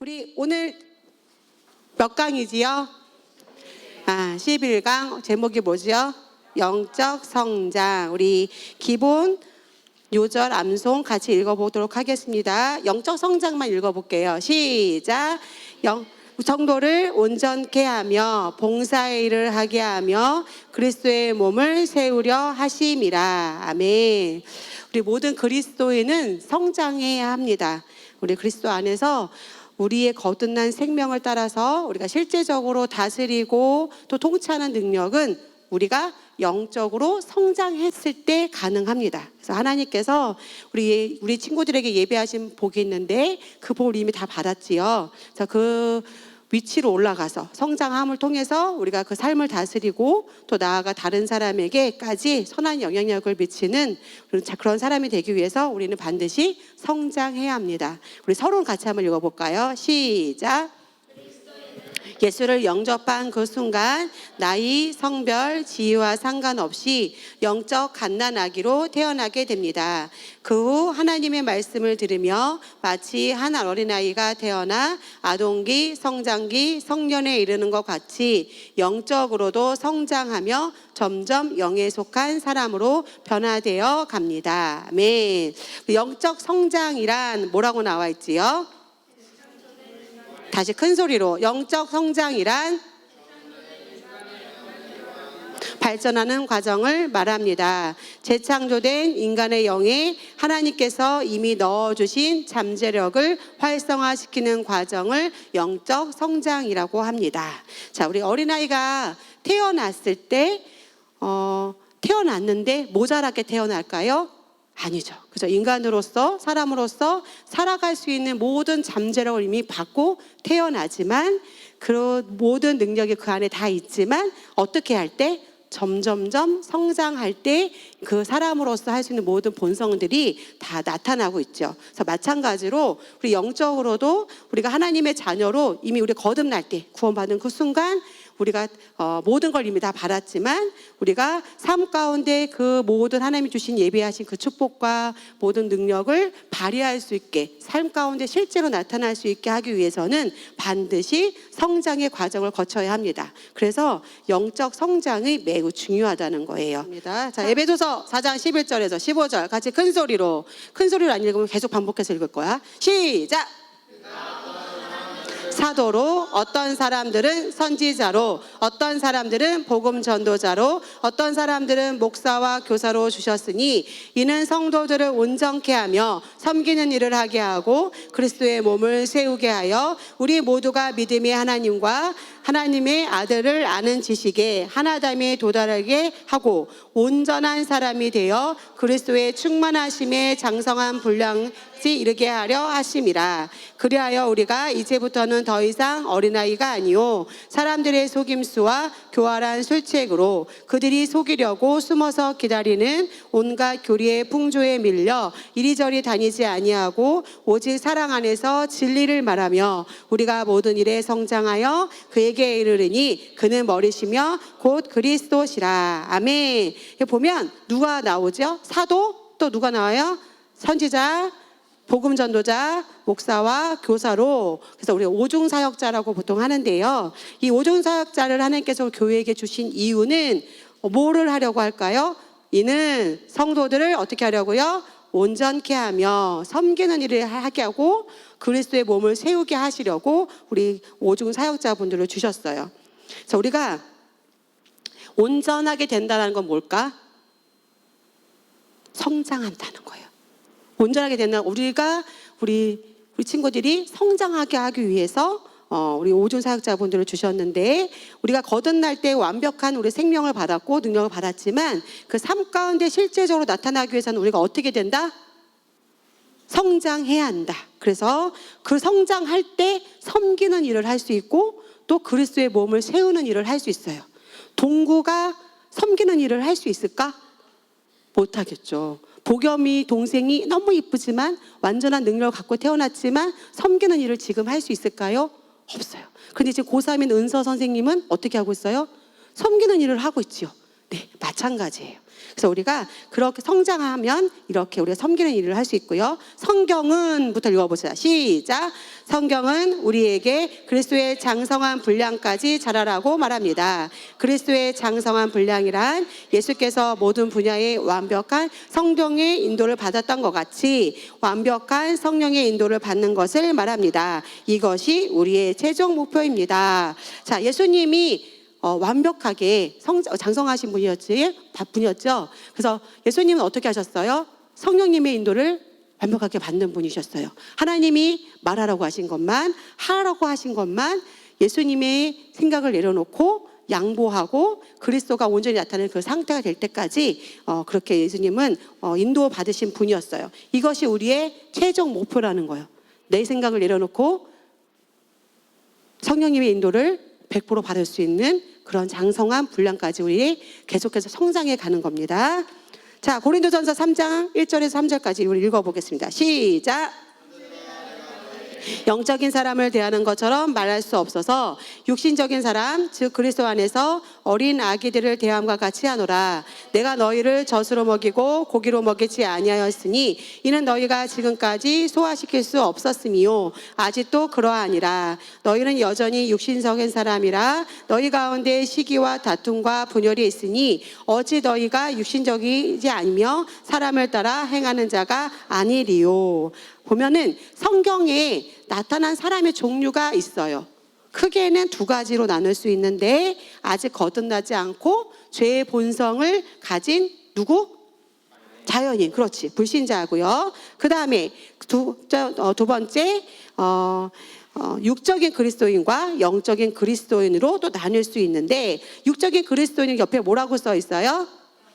우리 오늘 몇 강이지요? 11강 제목이 뭐죠? 영적 성장. 우리 기본 요절 암송 같이 읽어보도록 하겠습니다. 영적 성장만 읽어볼게요. 시작. 성도를 온전케 하며 봉사의 일을 하게 하며 그리스도의 몸을 세우려 하심이라. 아멘. 우리 모든 그리스도인은 성장해야 합니다. 우리 그리스도 안에서 우리의 거듭난 생명을 따라서 우리가 실제적으로 다스리고 또 통치하는 능력은 우리가 영적으로 성장했을 때 가능합니다. 그래서 하나님께서 우리 친구들에게 예배하신 복이 있는데 그 복을 이미 다 받았지요. 그래서 그 위치로 올라가서 성장함을 통해서 우리가 그 삶을 다스리고 또 나아가 다른 사람에게까지 선한 영향력을 미치는 그런 사람이 되기 위해서 우리는 반드시 성장해야 합니다. 우리 서로 같이 한번 읽어볼까요? 시작. 예수를 영접한 그 순간 나이, 성별, 지위와 상관없이 영적 갓난아기로 태어나게 됩니다. 그 후 하나님의 말씀을 들으며 마치 한 어린아이가 태어나 아동기, 성장기, 성년에 이르는 것 같이 영적으로도 성장하며 점점 영에 속한 사람으로 변화되어 갑니다. 아멘. 영적 성장이란 뭐라고 나와 있지요? 다시 큰 소리로. 영적 성장이란 발전하는 과정을 말합니다. 재창조된 인간의 영에 하나님께서 이미 넣어주신 잠재력을 활성화시키는 과정을 영적 성장이라고 합니다. 자, 우리 어린아이가 태어났을 때 태어났는데 모자라게 태어날까요? 아니죠. 그죠? 인간으로서, 사람으로서 살아갈 수 있는 모든 잠재력을 이미 받고 태어나지만 그 모든 능력이 그 안에 다 있지만 어떻게 할 때? 점점점 성장할 때 그 사람으로서 할 수 있는 모든 본성들이 다 나타나고 있죠. 그래서 마찬가지로 우리 영적으로도 우리가 하나님의 자녀로 이미 우리 거듭날 때 구원받은 그 순간 우리가 모든 걸 이미 다 받았지만 우리가 삶 가운데 그 모든 하나님이 주신 예비하신 그 축복과 모든 능력을 발휘할 수 있게 삶 가운데 실제로 나타날 수 있게 하기 위해서는 반드시 성장의 과정을 거쳐야 합니다. 그래서 영적 성장이 매우 중요하다는 거예요. 자, 에베소서 4장 11절에서 15절 같이 큰 소리로 안 읽으면 계속 반복해서 읽을 거야. 시작. 사도로, 어떤 사람들은 선지자로, 어떤 사람들은 복음 전도자로, 어떤 사람들은 목사와 교사로 주셨으니 이는 성도들을 온전케 하며 섬기는 일을 하게 하고 그리스도의 몸을 세우게 하여 우리 모두가 믿음의 하나님과 하나님의 아들을 아는 지식에 하나됨에 도달하게 하고 온전한 사람이 되어 그리스도의 충만하심에 장성한 분량지 이르게 하려 하심이라. 그리하여 우리가 이제부터는 더 이상 어린아이가 아니요 사람들의 속임수와 교활한 술책으로 그들이 속이려고 숨어서 기다리는 온갖 교리의 풍조에 밀려 이리저리 다니지 아니하고 오직 사랑 안에서 진리를 말하며 우리가 모든 일에 성장하여 그에게 이르르니 그는 머리시며 곧 그리스도시라. 아멘. 보면 누가 나오죠? 사도, 또 누가 나와요? 선지자, 복음 전도자, 목사와 교사로. 그래서 우리 오중 사역자라고 보통 하는데요. 이 오중 사역자를 하나님께서 교회에게 주신 이유는 뭐를 하려고 할까요? 이는 성도들을 어떻게 하려고요? 온전케 하며 섬기는 일을 하게 하고 그리스도의 몸을 세우게 하시려고 우리 오중 사역자분들을 주셨어요. 그래서 우리가 온전하게 된다는 건 뭘까? 성장한다는 거예요. 온전하게 되는 우리 친구들이 성장하게 하기 위해서 우리 오중 사역자분들을 주셨는데 우리가 거듭날 때 완벽한 우리 생명을 받았고 능력을 받았지만 그 삶 가운데 실제적으로 나타나기 위해서는 우리가 어떻게 된다? 성장해야 한다. 그래서 그 성장할 때 섬기는 일을 할 수 있고 또 그리스도의 몸을 세우는 일을 할 수 있어요. 동구가 섬기는 일을 할 수 있을까? 못하겠죠. 보겸이 동생이 너무 이쁘지만 완전한 능력을 갖고 태어났지만 섬기는 일을 지금 할 수 있을까요? 없어요. 근데 지금 고3인 은서 선생님은 어떻게 하고 있어요? 섬기는 일을 하고 있지요. 네, 마찬가지예요. 그래서 우리가 그렇게 성장하면 이렇게 우리가 섬기는 일을 할 수 있고요. 성경은부터 읽어보세요. 시작. 성경은 우리에게 그리스도의 장성한 분량까지 자라라고 말합니다. 그리스도의 장성한 분량이란 예수께서 모든 분야의 완벽한 성령의 인도를 받았던 것 같이 완벽한 성령의 인도를 받는 것을 말합니다. 이것이 우리의 최종 목표입니다. 자, 예수님이 완벽하게 장성하신 분이었죠. 그래서 예수님은 어떻게 하셨어요? 성령님의 인도를 완벽하게 받는 분이셨어요. 하나님이 말하라고 하신 것만, 하라고 하신 것만 예수님의 생각을 내려놓고 양보하고 그리스도가 온전히 나타나는 그 상태가 될 때까지 그렇게 예수님은 인도 받으신 분이었어요. 이것이 우리의 최종 목표라는 거예요. 내 생각을 내려놓고 성령님의 인도를 100% 받을 수 있는 그런 장성한 분량까지 우리 계속해서 성장해 가는 겁니다. 자, 고린도전서 3장 1절에서 3절까지 우리 읽어보겠습니다. 시작. 영적인 사람을 대하는 것처럼 말할 수 없어서 육신적인 사람 즉 그리스도 안에서 어린 아기들을 대함과 같이 하노라. 내가 너희를 젖으로 먹이고 고기로 먹이지 아니하였으니 이는 너희가 지금까지 소화시킬 수 없었음이요 아직도 그러하니라. 너희는 여전히 육신적인 사람이라 너희 가운데 시기와 다툼과 분열이 있으니 어찌 너희가 육신적이지 아니며 사람을 따라 행하는 자가 아니리요. 보면은 성경에 나타난 사람의 종류가 있어요. 크게는 두 가지로 나눌 수 있는데 아직 거듭나지 않고 죄의 본성을 가진 누구? 자연인, 그렇지, 불신자고요. 그 다음에 두 번째 육적인 그리스도인과 영적인 그리스도인으로 또 나눌 수 있는데 육적인 그리스도인 옆에 뭐라고 써 있어요?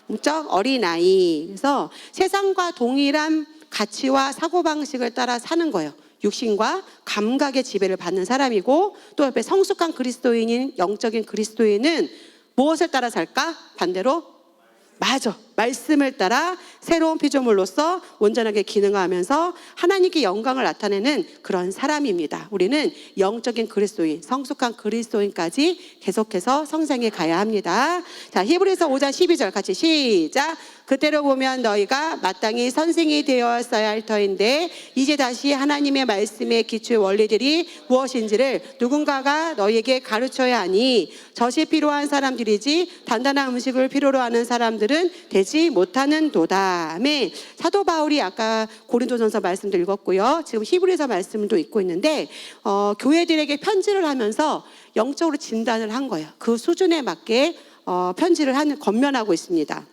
영적 어린아이. 그래서 세상과 동일한 가치와 사고방식을 따라 사는 거예요. 육신과 감각의 지배를 받는 사람이고 또 옆에 성숙한 그리스도인인 영적인 그리스도인은 무엇을 따라 살까? 반대로 맞아. 말씀을 따라 새로운 피조물로서 온전하게 기능하면서 하나님께 영광을 나타내는 그런 사람입니다. 우리는 영적인 그리스도인, 성숙한 그리스도인까지 계속해서 성장해 가야 합니다. 자, 히브리서 5장 12절 같이 시작. 그때로 보면 너희가 마땅히 선생이 되었어야 할 터인데 이제 다시 하나님의 말씀의 기초 원리들이 무엇인지를 누군가가 너희에게 가르쳐야 하니 젖이 필요한 사람들이지 단단한 음식을 필요로 하는 사람들은 되지 못하는 도다. 아멘. 사도 바울이 아까 고린도전서 말씀도 읽었고요. 지금 히브리서 말씀도 읽고 있는데 교회들에게 편지를 하면서 영적으로 진단을 한 거예요. 그 수준에 맞게 편지를 건면하고 있습니다.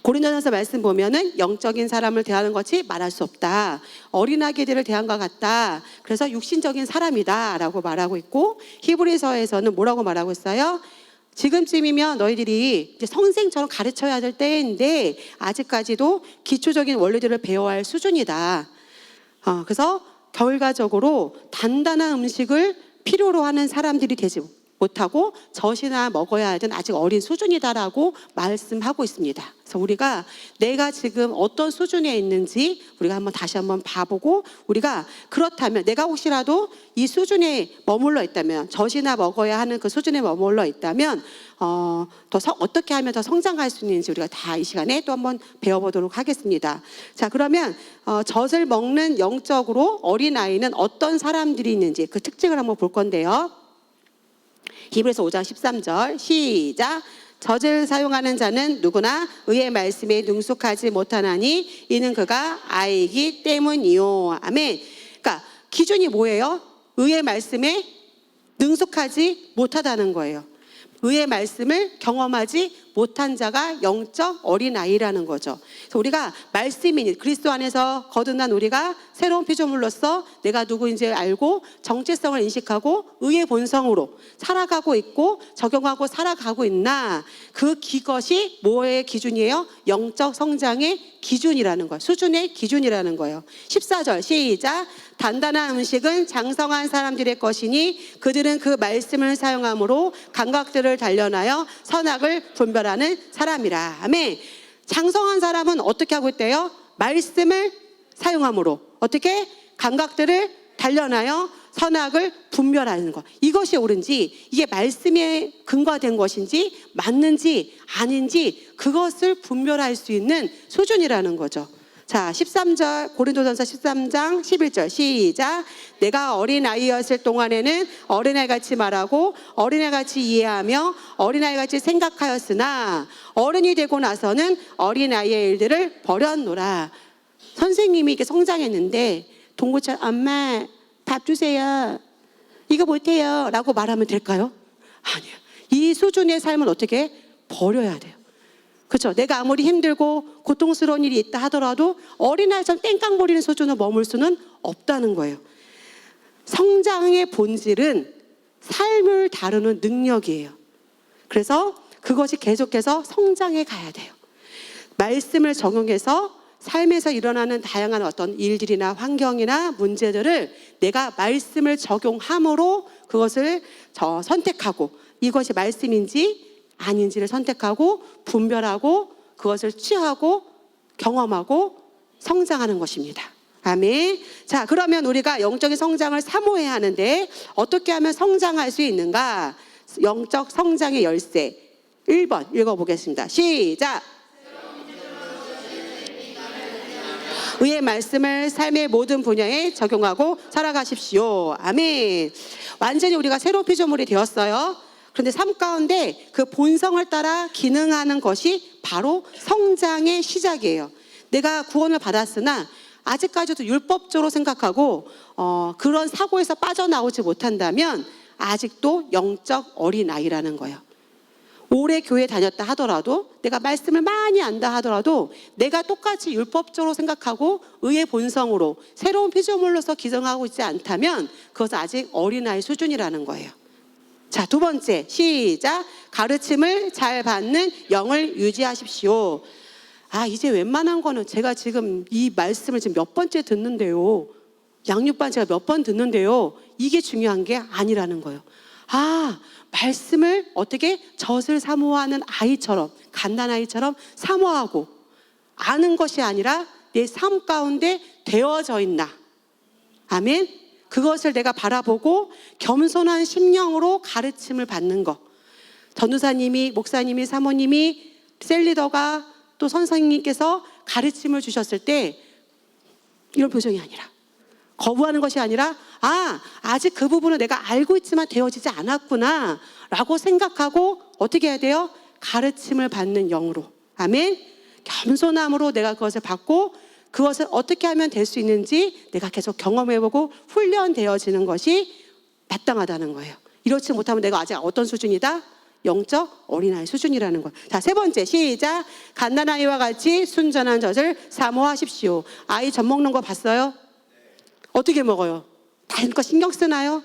고린도전서 말씀 보면은 영적인 사람을 대하는 것이 말할 수 없다. 어린아기들을 대한 것 같다. 그래서 육신적인 사람이다라고 말하고 있고 히브리서에서는 뭐라고 말하고 있어요? 지금쯤이면 너희들이 이제 선생처럼 가르쳐야 될 때인데 아직까지도 기초적인 원리들을 배워야 할 수준이다. 그래서 결과적으로 단단한 음식을 필요로 하는 사람들이 되지 못하고 젖이나 먹어야 하던 아직 어린 수준이다라고 말씀하고 있습니다. 그래서 우리가 내가 지금 어떤 수준에 있는지 우리가 다시 한번 봐보고 우리가 그렇다면 내가 혹시라도 이 수준에 머물러 있다면 젖이나 먹어야 하는 그 수준에 머물러 있다면 어떻게 하면 더 성장할 수 있는지 우리가 다 이 시간에 또 한번 배워보도록 하겠습니다. 자, 그러면 젖을 먹는 영적으로 어린아이는 어떤 사람들이 있는지 그 특징을 한번 볼 건데요. 히브리서 5장 13절 시작. 젖을 사용하는 자는 누구나 의의 말씀에 능숙하지 못하나니 이는 그가 아이이기 때문이요. 아멘. 그러니까 기준이 뭐예요? 의의 말씀에 능숙하지 못하다는 거예요. 의의 말씀을 경험하지 못한 자가 영적 어린아이라는 거죠. 그래서 우리가 말씀이 그리스도 안에서 거듭난 우리가 새로운 피조물로서 내가 누구인지 알고 정체성을 인식하고 의의 본성으로 살아가고 있고 적용하고 살아가고 있나, 그것이 뭐의 기준이에요? 영적 성장의 기준이라는 거예요. 수준의 기준이라는 거예요. 14절 시작. 단단한 음식은 장성한 사람들의 것이니 그들은 그 말씀을 사용함으로 감각들을 단련하여 선악을 분별하는 사람이라. 아멘. 장성한 사람은 어떻게 하고 있대요? 말씀을 사용함으로 어떻게? 감각들을 단련하여 선악을 분별하는 것. 이것이 옳은지, 이게 말씀에 근거된 것인지 맞는지 아닌지 그것을 분별할 수 있는 수준이라는 거죠. 자, 13절 고린도전서 13장 11절 시작. 내가 어린아이였을 동안에는 어린아이같이 말하고 어린아이같이 이해하며 어린아이같이 생각하였으나 어른이 되고 나서는 어린아이의 일들을 버렸노라. 선생님이 이렇게 성장했는데 동고처럼 엄마 밥 주세요, 이거 못해요 라고 말하면 될까요? 아니요. 이 수준의 삶은 어떻게 버려야 돼요. 그렇죠? 내가 아무리 힘들고 고통스러운 일이 있다 하더라도 어린아이처럼 땡깡거리는 수준으로 머물 수는 없다는 거예요. 성장의 본질은 삶을 다루는 능력이에요. 그래서 그것이 계속해서 성장해 가야 돼요. 말씀을 적용해서 삶에서 일어나는 다양한 어떤 일들이나 환경이나 문제들을 내가 말씀을 적용함으로 그것을 선택하고 이것이 말씀인지 아닌지를 선택하고 분별하고 그것을 취하고 경험하고 성장하는 것입니다. 아멘. 자, 그러면 우리가 영적인 성장을 사모해야 하는데 어떻게 하면 성장할 수 있는가? 영적 성장의 열쇠 1번 읽어보겠습니다. 시작. 의의 말씀을 삶의 모든 분야에 적용하고 살아가십시오. 아멘. 완전히 우리가 새로운 피조물이 되었어요. 그런데 삶 가운데 그 본성을 따라 기능하는 것이 바로 성장의 시작이에요. 내가 구원을 받았으나 아직까지도 율법적으로 생각하고 그런 사고에서 빠져나오지 못한다면 아직도 영적 어린아이라는 거예요. 오래 교회 다녔다 하더라도 내가 말씀을 많이 안다 하더라도 내가 똑같이 율법적으로 생각하고 의의 본성으로 새로운 피조물로서 기성하고 있지 않다면 그것은 아직 어린아이 수준이라는 거예요. 자, 두 번째 시작. 가르침을 잘 받는 영을 유지하십시오. 아, 이제 웬만한 거는 제가 지금 이 말씀을 지금 몇 번째 듣는데요, 양육반 제가 몇 번 듣는데요, 이게 중요한 게 아니라는 거예요. 아, 말씀을 어떻게 젖을 사모하는 아이처럼, 갓난아이처럼 사모하고 아는 것이 아니라 내 삶 가운데 되어져 있나. 아멘. 그것을 내가 바라보고 겸손한 심령으로 가르침을 받는 것. 전도사님이, 목사님이, 사모님이, 셀리더가 또 선생님께서 가르침을 주셨을 때 이런 표정이 아니라, 거부하는 것이 아니라 아직 그 부분은 내가 알고 있지만 되어지지 않았구나 라고 생각하고 어떻게 해야 돼요? 가르침을 받는 영으로. 아멘. 겸손함으로 내가 그것을 받고 그것을 어떻게 하면 될 수 있는지 내가 계속 경험해보고 훈련되어지는 것이 마땅하다는 거예요. 이렇지 못하면 내가 아직 어떤 수준이다? 영적 어린아이 수준이라는 거예요. 자, 세 번째 시작. 갓난아이와 같이 순전한 젖을 사모하십시오. 아이 젖 먹는 거 봤어요? 어떻게 먹어요? 다른 거 신경 쓰나요?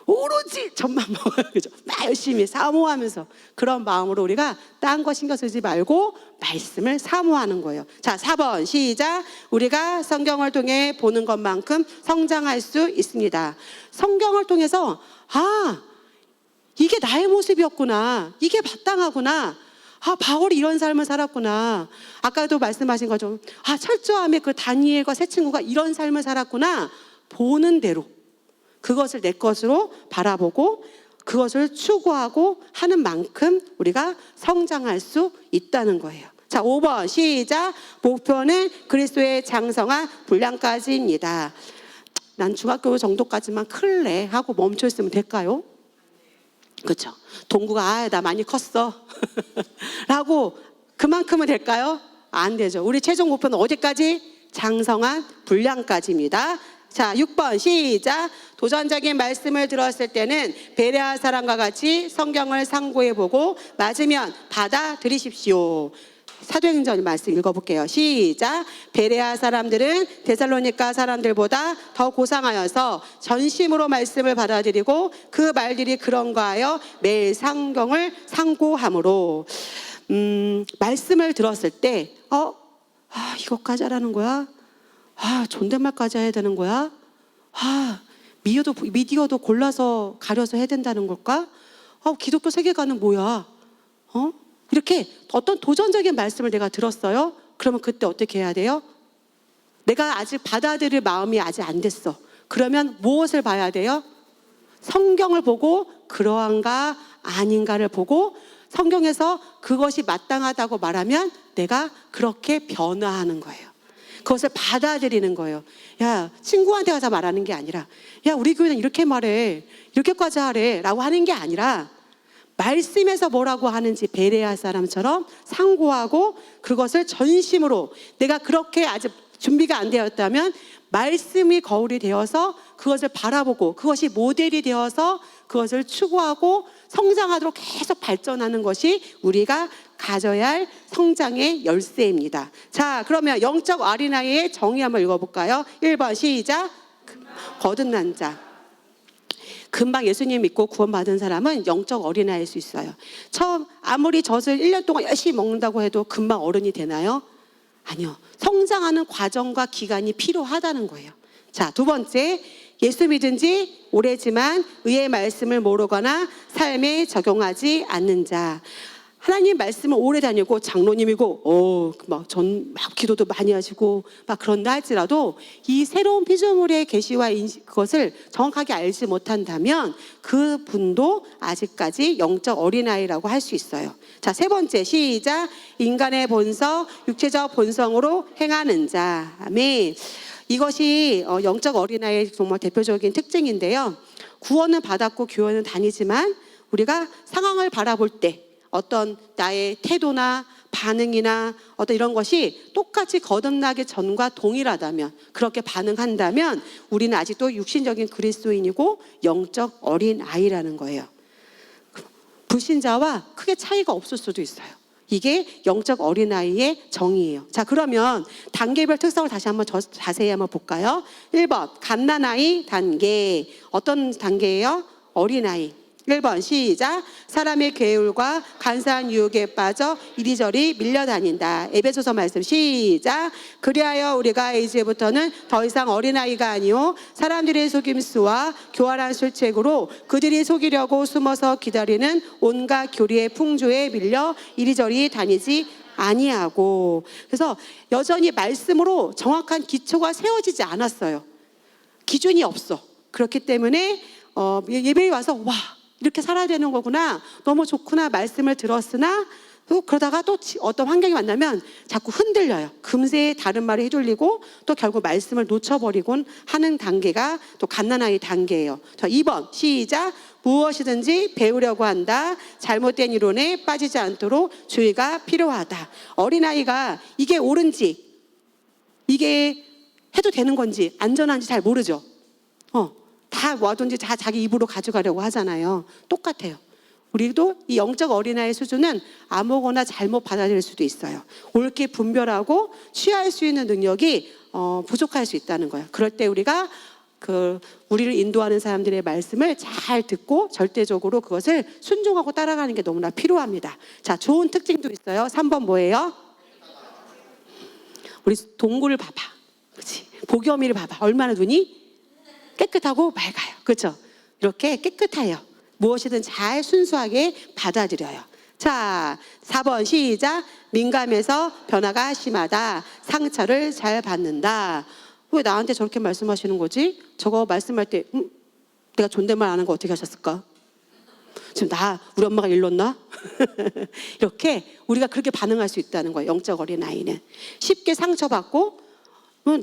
오로지 젖만 먹어요. 그죠? 막 열심히 사모하면서 그런 마음으로 우리가 딴 거 신경 쓰지 말고 말씀을 사모하는 거예요. 자, 4번 시작. 우리가 성경을 통해 보는 것만큼 성장할 수 있습니다. 성경을 통해서 이게 나의 모습이었구나, 이게 마땅하구나, 바울이 이런 삶을 살았구나, 아까도 말씀하신 것처럼 철저함의 그 다니엘과 세 친구가 이런 삶을 살았구나, 보는 대로 그것을 내 것으로 바라보고 그것을 추구하고 하는 만큼 우리가 성장할 수 있다는 거예요. 자, 5번 시작. 목표는 그리스도의 장성한 분량까지입니다. 난 중학교 정도까지만 클래 하고 멈춰 있으면 될까요? 그렇죠? 동구가 나 많이 컸어 라고 그만큼은 될까요? 안 되죠. 우리 최종 목표는 어디까지? 장성한 분량까지입니다. 자, 6번 시작. 도전적인 말씀을 들었을 때는 베레아 사람과 같이 성경을 상고해보고 맞으면 받아들이십시오. 사도행전 말씀 읽어볼게요. 시작. 베레아 사람들은 데살로니가 사람들보다 더 고상하여서 전심으로 말씀을 받아들이고 그 말들이 그런가 하여 매일 성경을 상고함으로. 말씀을 들었을 때 이것까지 하라는 거야? 존댓말까지 해야 되는 거야? 미디어도 골라서 가려서 해야 된다는 걸까? 기독교 세계관은 뭐야? 이렇게 어떤 도전적인 말씀을 내가 들었어요? 그러면 그때 어떻게 해야 돼요? 내가 아직 받아들일 마음이 아직 안 됐어. 그러면 무엇을 봐야 돼요? 성경을 보고 그러한가 아닌가를 보고 성경에서 그것이 마땅하다고 말하면 내가 그렇게 변화하는 거예요. 그것을 받아들이는 거예요. 야, 친구한테 가서 말하는 게 아니라, 야, 우리 교회는 이렇게 말해, 이렇게까지 하래 라고 하는 게 아니라, 말씀에서 뭐라고 하는지 베레아 사람처럼 상고하고 그것을 전심으로, 내가 그렇게 아직 준비가 안 되었다면 말씀이 거울이 되어서 그것을 바라보고 그것이 모델이 되어서 그것을 추구하고 성장하도록 계속 발전하는 것이 우리가 가져야 할 성장의 열쇠입니다. 자, 그러면 영적 어린아이의 정의 한번 읽어볼까요? 1번 시작. 거듭난 자. 금방 예수님 믿고 구원받은 사람은 영적 어린아이일 수 있어요. 처음 아무리 젖을 1년 동안 열심히 먹는다고 해도 금방 어른이 되나요? 아니요. 성장하는 과정과 기간이 필요하다는 거예요. 자, 두 번째, 예수 믿은 지 오래지만 의의 말씀을 모르거나 삶에 적용하지 않는 자. 하나님 말씀을 오래 다니고 장로님이고 막 기도도 많이 하시고 막 그런다 할지라도 이 새로운 피조물의 계시와 그것을 정확하게 알지 못한다면 그 분도 아직까지 영적 어린아이라고 할 수 있어요. 자, 세 번째 시작. 인간의 본성, 육체적 본성으로 행하는 자. 아멘. 이것이 영적 어린아이의 정말 대표적인 특징인데요. 구원은 받았고 교회는 다니지만 우리가 상황을 바라볼 때 어떤 나의 태도나 반응이나 어떤 이런 것이 똑같이 거듭나기 전과 동일하다면, 그렇게 반응한다면 우리는 아직도 육신적인 그리스도인이고 영적 어린아이라는 거예요. 불신자와 크게 차이가 없을 수도 있어요. 이게 영적 어린아이의 정의예요. 자, 그러면 단계별 특성을 다시 한번 자세히 한번 볼까요? 1번 갓난아이 단계. 어떤 단계예요? 어린아이. 1번 시작. 사람의 계율과 간사한 유혹에 빠져 이리저리 밀려다닌다. 에베소서 말씀 시작. 그리하여 우리가 이제부터는 더 이상 어린아이가 아니요 사람들의 속임수와 교활한 술책으로 그들이 속이려고 숨어서 기다리는 온갖 교리의 풍조에 밀려 이리저리 다니지 아니하고. 그래서 여전히 말씀으로 정확한 기초가 세워지지 않았어요. 기준이 없어. 그렇기 때문에 예배에 와서 와, 이렇게 살아야 되는 거구나, 너무 좋구나 말씀을 들었으나 또 그러다가 또 어떤 환경이 만나면 자꾸 흔들려요. 금세 다른 말에 휘둘리고 또 결국 말씀을 놓쳐버리곤 하는 단계가 또 갓난아이 단계예요. 자, 2번 시작. 무엇이든지 배우려고 한다. 잘못된 이론에 빠지지 않도록 주의가 필요하다. 어린아이가 이게 옳은지, 이게 해도 되는 건지 안전한지 잘 모르죠. 다 뭐든지 다 자기 입으로 가져가려고 하잖아요. 똑같아요. 우리도 이 영적 어린아이의 수준은 아무거나 잘못 받아들일 수도 있어요. 옳게 분별하고 취할 수 있는 능력이 부족할 수 있다는 거예요. 그럴 때 우리가 우리를 인도하는 사람들의 말씀을 잘 듣고 절대적으로 그것을 순종하고 따라가는 게 너무나 필요합니다. 자, 좋은 특징도 있어요. 3번 뭐예요? 우리 동굴을 봐봐. 그렇지? 보겸이를 봐봐. 얼마나 눈이 깨끗하고 맑아요. 그렇죠? 이렇게 깨끗해요. 무엇이든 잘 순수하게 받아들여요. 자, 4번 시작. 민감해서 변화가 심하다. 상처를 잘 받는다. 왜 나한테 저렇게 말씀하시는 거지? 저거 말씀할 때 내가 존댓말 안 한 거 어떻게 하셨을까? 지금 우리 엄마가 일렀나? 이렇게 우리가 그렇게 반응할 수 있다는 거예요. 영적 어린아이는 쉽게 상처받고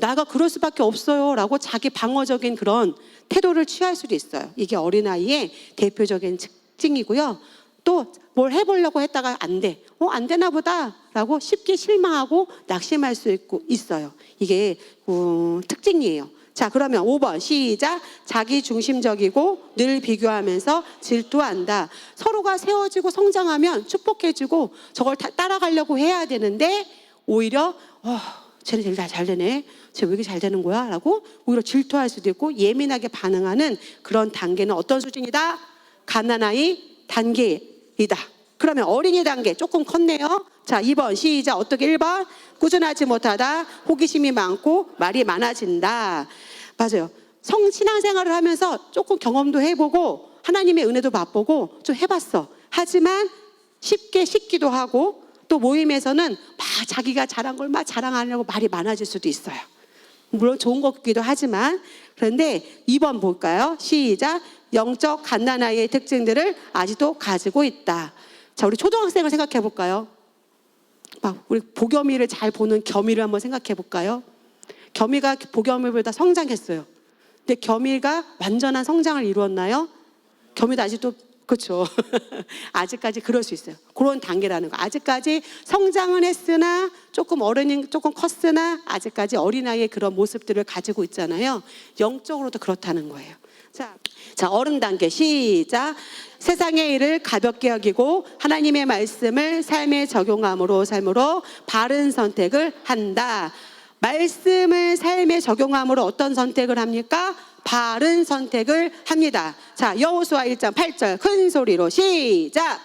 나가 그럴 수밖에 없어요 라고 자기 방어적인 그런 태도를 취할 수도 있어요. 이게 어린아이의 대표적인 특징이고요. 또 뭘 해보려고 했다가 안 돼. 안 되나 보다 라고 쉽게 실망하고 낙심할 수 있어요. 이게 특징이에요. 자, 그러면 5번 시작. 자기 중심적이고 늘 비교하면서 질투한다. 서로가 세워지고 성장하면 축복해주고 저걸 따라가려고 해야 되는데 오히려 쟤는 제일 잘 되네. 쟤 왜 이렇게 잘 되는 거야? 라고 오히려 질투할 수도 있고 예민하게 반응하는 그런 단계는 어떤 수준이다? 갓난아이 단계이다. 그러면 어린이 단계 조금 컸네요. 자, 2번 시작. 어떻게? 1번 꾸준하지 못하다. 호기심이 많고 말이 많아진다. 맞아요. 신앙생활을 하면서 조금 경험도 해보고 하나님의 은혜도 맛보고 좀 해봤어. 하지만 쉽게 식기도 하고 또 모임에서는 막 자기가 잘한 걸 막 자랑하려고 말이 많아질 수도 있어요. 물론 좋은 것이기도 하지만, 그런데 2번 볼까요? 시작. 영적 갓난아이의 특징들을 아직도 가지고 있다. 자, 우리 초등학생을 생각해 볼까요? 막 우리 보겸이를 잘 보는 겸이를 한번 생각해 볼까요? 겸이가 보겸이보다 성장했어요. 근데 겸이가 완전한 성장을 이루었나요? 겸이도 아직도, 그렇죠. 아직까지 그럴 수 있어요. 그런 단계라는 거. 아직까지 성장은 했으나 조금 조금 컸으나 아직까지 어린아이의 그런 모습들을 가지고 있잖아요. 영적으로도 그렇다는 거예요. 자, 어른 단계 시작. 세상의 일을 가볍게 여기고 하나님의 말씀을 삶에 적용함으로 삶으로 바른 선택을 한다. 말씀을 삶에 적용함으로 어떤 선택을 합니까? 바른 선택을 합니다. 자, 여호수아 1장 8절 큰 소리로 시작.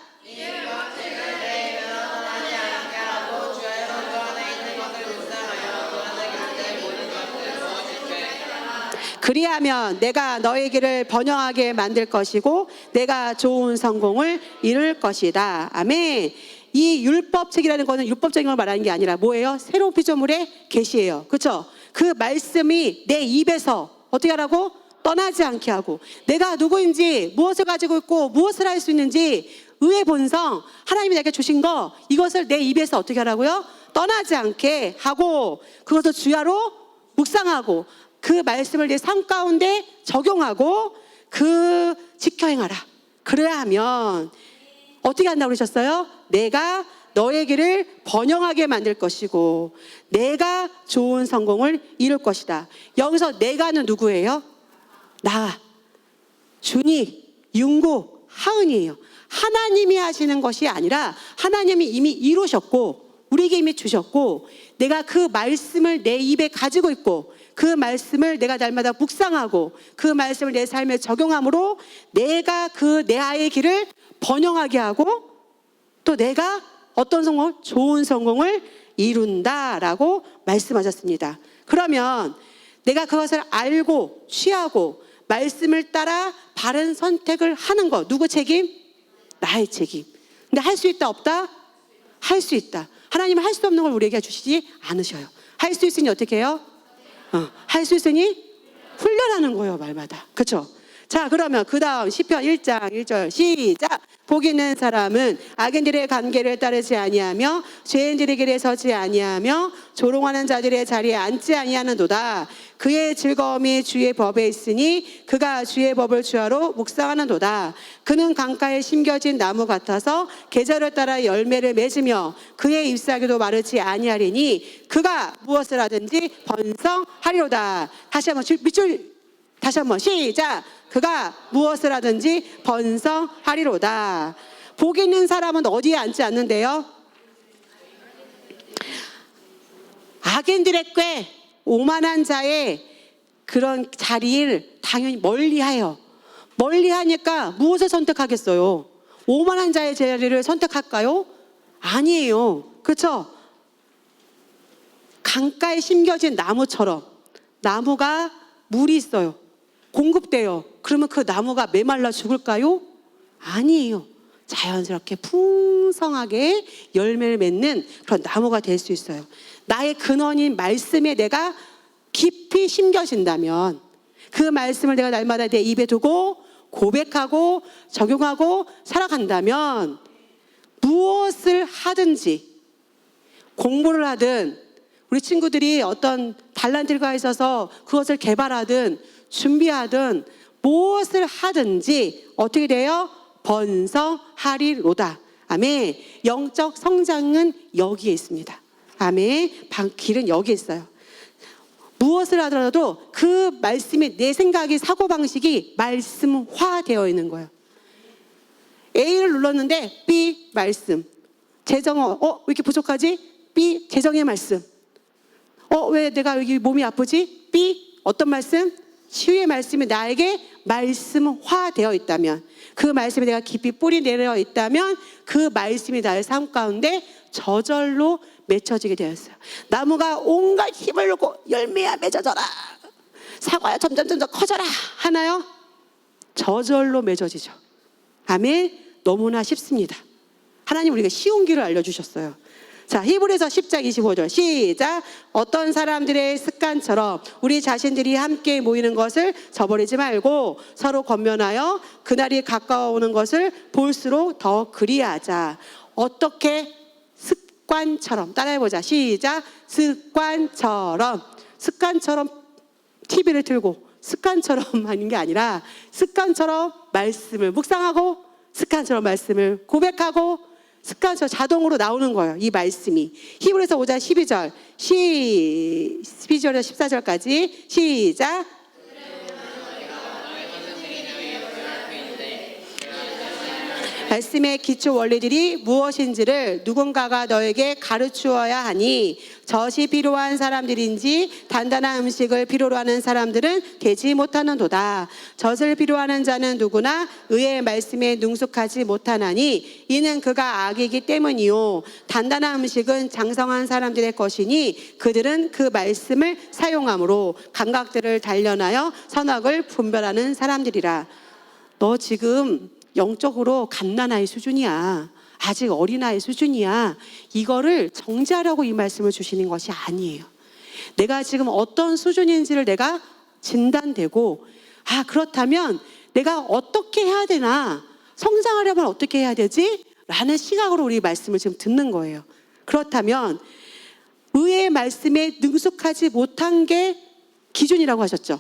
그리하면 내가 너의 길을 번영하게 만들 것이고 내가 좋은 성공을 이룰 것이다. 아멘. 이 율법책이라는 거는 율법적인 걸 말하는 게 아니라 뭐예요? 새로운 피조물의 계시예요. 그렇죠? 그 말씀이 내 입에서 어떻게 하라고? 떠나지 않게 하고, 내가 누구인지, 무엇을 가지고 있고 무엇을 할 수 있는지, 의의 본성, 하나님이 내게 주신 거, 이것을 내 입에서 어떻게 하라고요? 떠나지 않게 하고, 그것을 주야로 묵상하고, 그 말씀을 내 삶 가운데 적용하고 지켜 행하라. 그래야 하면 어떻게 한다고 그러셨어요? 내가 너의 길을 번영하게 만들 것이고 내가 좋은 성공을 이룰 것이다. 여기서 내가는 누구예요? 나, 준이, 윤고, 하은이에요. 하나님이 하시는 것이 아니라 하나님이 이미 이루셨고 우리에게 이미 주셨고, 내가 그 말씀을 내 입에 가지고 있고 그 말씀을 내가 날마다 묵상하고 그 말씀을 내 삶에 적용함으로 내가 내 아이의 길을 번영하게 하고 또 내가 어떤 성공? 좋은 성공을 이룬다라고 말씀하셨습니다. 그러면 내가 그것을 알고 취하고 말씀을 따라 바른 선택을 하는 것, 누구 책임? 나의 책임. 근데 할 수 있다 없다? 할 수 있다. 하나님은 할 수 없는 걸 우리에게 주시지 않으셔요. 할 수 있으니 어떻게 해요? 할 수 있으니 훈련하는 거예요, 말마다. 그렇죠? 자, 그러면 그 다음 시편 1장 1절 시작. 복 있는 사람은 악인들의 관계를 따르지 아니하며 죄인들의 길에 서지 아니하며 조롱하는 자들의 자리에 앉지 아니하는도다. 그의 즐거움이 주의 법에 있으니 그가 주의 법을 주하로 묵상하는도다. 그는 강가에 심겨진 나무 같아서 계절을 따라 열매를 맺으며 그의 잎사귀도 마르지 아니하리니 그가 무엇을 하든지 번성하리로다. 다시 한번 시작. 그가 무엇을 하든지 번성하리로다. 복 있는 사람은 어디에 앉지 않는데요? 악인들의 꾀, 오만한 자의 그런 자리를 당연히 멀리하여. 멀리하니까 무엇을 선택하겠어요? 오만한 자의 자리를 선택할까요? 아니에요. 그렇죠? 강가에 심겨진 나무처럼 나무가 물이 있어요. 공급돼요. 그러면 그 나무가 메말라 죽을까요? 아니에요. 자연스럽게 풍성하게 열매를 맺는 그런 나무가 될 수 있어요. 나의 근원인 말씀에 내가 깊이 심겨진다면, 그 말씀을 내가 날마다 내 입에 두고 고백하고 적용하고 살아간다면 무엇을 하든지, 공부를 하든 우리 친구들이 어떤 달란트가 있어서 그것을 개발하든 준비하든 무엇을 하든지 어떻게 돼요? 번성하리로다. 아멘. 영적 성장은 여기에 있습니다. 아멘. 길은 여기에 있어요. 무엇을 하더라도 그 말씀이, 내 생각이, 사고방식이 말씀화되어 있는 거예요. A를 눌렀는데 B 말씀, 재정어, 왜 이렇게 부족하지? B 재정의 말씀. 왜 내가 여기 몸이 아프지? B 어떤 말씀? 치유의 말씀이 나에게 말씀화되어 있다면, 그 말씀이 내가 깊이 뿌리 내려 있다면 그 말씀이 나의 삶 가운데 저절로 맺혀지게 되었어요. 나무가 온갖 힘을 놓고 열매야 맺어져라, 사과야 점점 커져라 하나요? 저절로 맺어지죠. 아멘. 너무나 쉽습니다. 하나님 우리가 쉬운 길을 알려주셨어요. 자, 히브리서 10장 25절 시작. 어떤 사람들의 습관처럼 우리 자신들이 함께 모이는 것을 저버리지 말고 서로 권면하여 그날이 가까워오는 것을 볼수록 더 그리하자. 어떻게? 습관처럼. 따라해보자. 시작. 습관처럼. 습관처럼 TV를 틀고 습관처럼 하는 게 아니라 습관처럼 말씀을 묵상하고 습관처럼 말씀을 고백하고 습관처럼 자동으로 나오는 거예요. 이 말씀이. 히브리서 5장 12절 12절에서 14절까지 시작. 말씀의 기초 원리들이 무엇인지를 누군가가 너에게 가르치어야 하니 젖이 필요한 사람들인지 단단한 음식을 필요로 하는 사람들은 되지 못하는도다. 젖을 필요하는 자는 누구나 의의 말씀에 능숙하지 못하나니 이는 그가 악이기 때문이요 단단한 음식은 장성한 사람들의 것이니 그들은 그 말씀을 사용함으로 감각들을 단련하여 선악을 분별하는 사람들이라. 너 지금 영적으로 갓난아이 수준이야. 아직 어린아이 수준이야. 이거를 정지하려고 이 말씀을 주시는 것이 아니에요. 내가 지금 어떤 수준인지를 내가 진단되고 그렇다면 내가 어떻게 해야 되나, 성장하려면 어떻게 해야 되지? 라는 시각으로 우리 말씀을 지금 듣는 거예요. 그렇다면 의의 말씀에 능숙하지 못한 게 기준이라고 하셨죠.